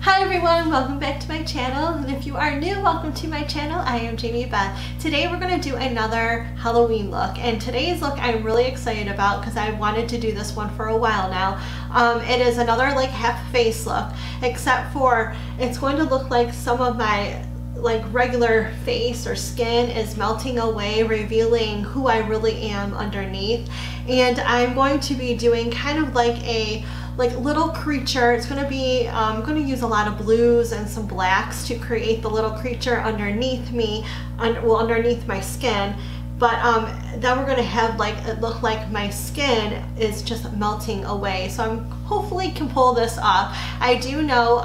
Hi everyone, welcome back to my channel, and if you are new, welcome to my channel. I am Jamie Beth. Today we're going to do another Halloween look, and today's look I'm really excited about because I wanted to do this one for a while now. It is another like half face look, except for it's going to look like some of my regular face or skin is melting away, revealing who I really am underneath. And I'm going to be doing kind of like a little creature. It's going to be, I'm going to use a lot of blues and some blacks to create the little creature underneath me, underneath my skin. But then we're going to have it look like my skin is just melting away. So I'm hopefully can pull this off. I do know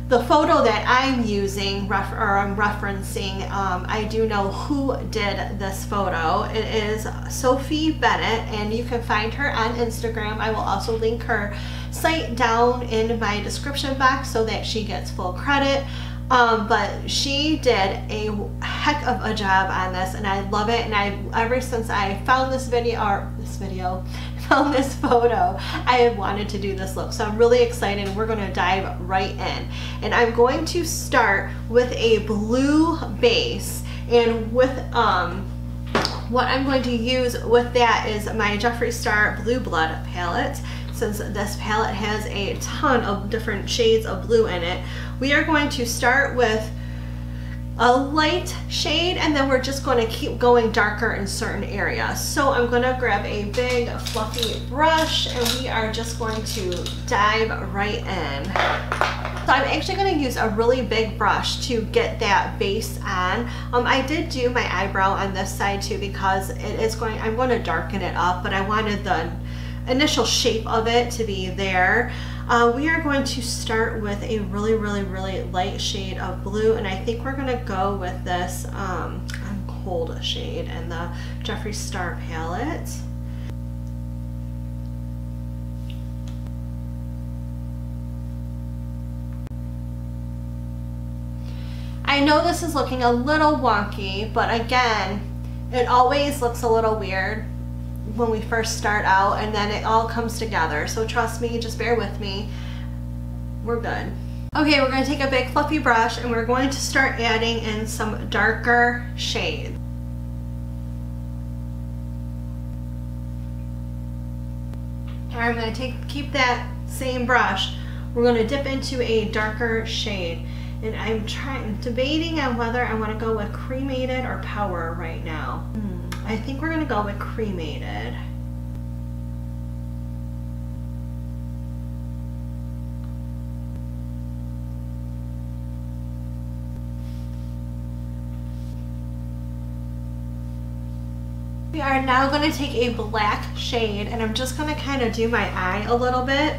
the photo that I'm using, I'm referencing, I do know who did this photo. It is Sophie Bennett, and you can find her on Instagram. I will also link her site down in my description box so that she gets full credit. But she did a heck of a job on this, and I love it. And ever since I found this photo, I have wanted to do this look. So I'm really excited. We're going to dive right in. And I'm going to start with a blue base, and with what I'm going to use with that is my Jeffree Star Blue Blood palette. Since this palette has a ton of different shades of blue in it, we are going to start with a light shade, and then we're just going to keep going darker in certain areas. So I'm going to grab a big fluffy brush, and we are just going to dive right in. So I'm actually going to use a really big brush to get that base on. I did do my eyebrow on this side too because I'm going to darken it up, but I wanted the initial shape of it to be there. We are going to start with a really light shade of blue, and I think we're going to go with this cold shade in the Jeffree Star palette. I know this is looking a little wonky, but again, it always looks a little weird when we first start out, and then it all comes together. So trust me, just bear with me. We're good. Okay, we're going to take a big fluffy brush, and we're going to start adding in some darker shades. Alright, I'm going to keep that same brush. We're going to dip into a darker shade, and I'm debating on whether I want to go with cremated or power right now. I think we're going to go with cremated. We are now going to take a black shade, and I'm just going to kind of do my eye a little bit.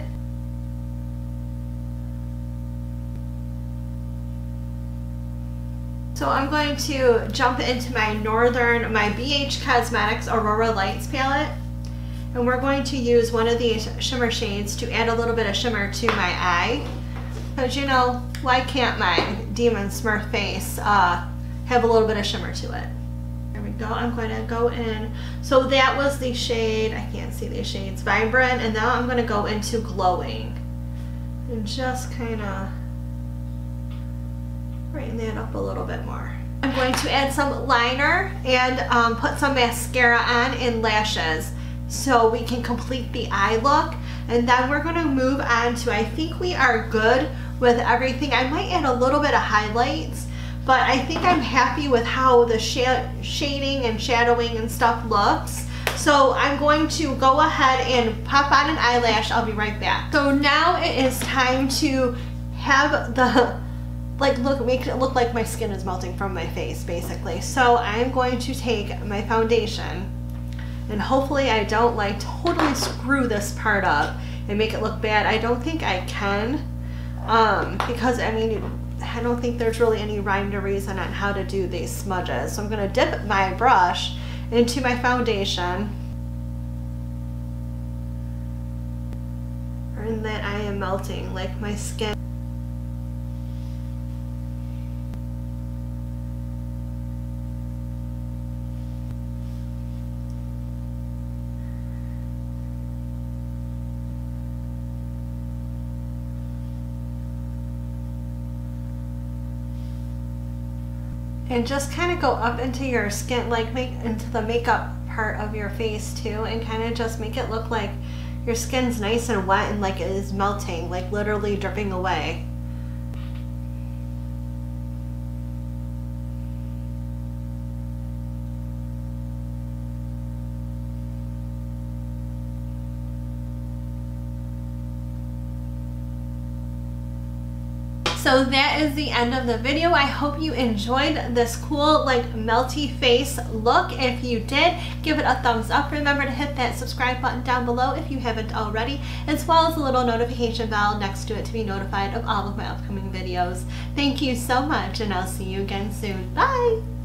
So I'm going to jump into my BH Cosmetics Aurora Lights palette, and we're going to use one of these shimmer shades to add a little bit of shimmer to my eye. Because, you know, why can't my demon smurf face have a little bit of shimmer to it? There we go. I'm going to go in. So that was the shade, I can't see the shades, Vibrant, and now I'm going to go into Glowing. And just kind of brighten that up a little bit more. I'm going to add some liner and put some mascara on and lashes so we can complete the eye look. And then we're going to move on to, I think we are good with everything. I might add a little bit of highlights, but I think I'm happy with how the shading and shadowing and stuff looks. So I'm going to go ahead and pop on an eyelash. I'll be right back. So now it is time to have the make it look like my skin is melting from my face, basically. So I'm going to take my foundation, and hopefully I don't totally screw this part up and make it look bad. I don't think I can, because I mean, I don't think there's really any rhyme or reason on how to do these smudges. So I'm going to dip my brush into my foundation, and then I am melting like my skin. And just kind of go up into your skin, like into the makeup part of your face too, and kind of just make it look like your skin's nice and wet and like it is melting, like literally dripping away. So that is the end of the video. I hope you enjoyed this cool like melty face look. If you did, give it a thumbs up. Remember to hit that subscribe button down below if you haven't already, as well as the little notification bell next to it to be notified of all of my upcoming videos. Thank you so much, and I'll see you again soon. Bye!